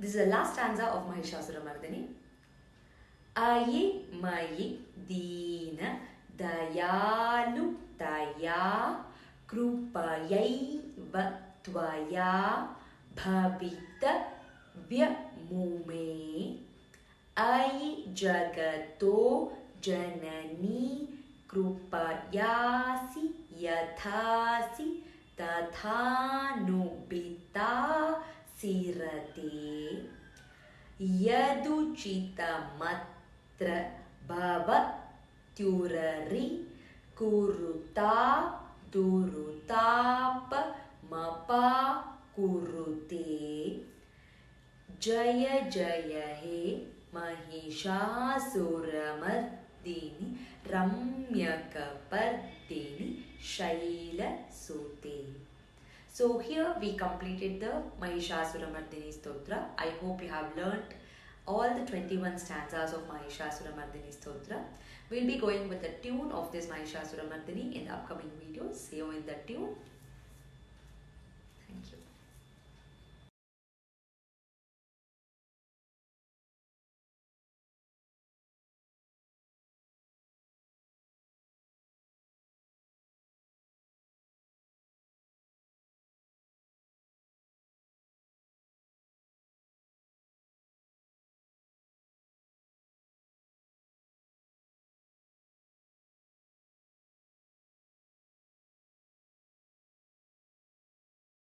This is the last stanza of Mahishasuramardini. Ayi mayi deena dayalu daya krupayaiva tvaya bhavita vyamume ayi jagato janani krupayasi yathasi tathanubita sirate yaduchitamatra bhavatyurari kuruta durutapa mapa kurute jaya jaya he mahishasuramardini ramyakapardini shaila sute. So here we completed the Mahishasuramardini Stotra. I hope you have learnt all the 21 stanzas of Mahishasuramardini Stotra. We'll be going with the tune of this Mahishasuramardini in the upcoming videos. See you in the tune.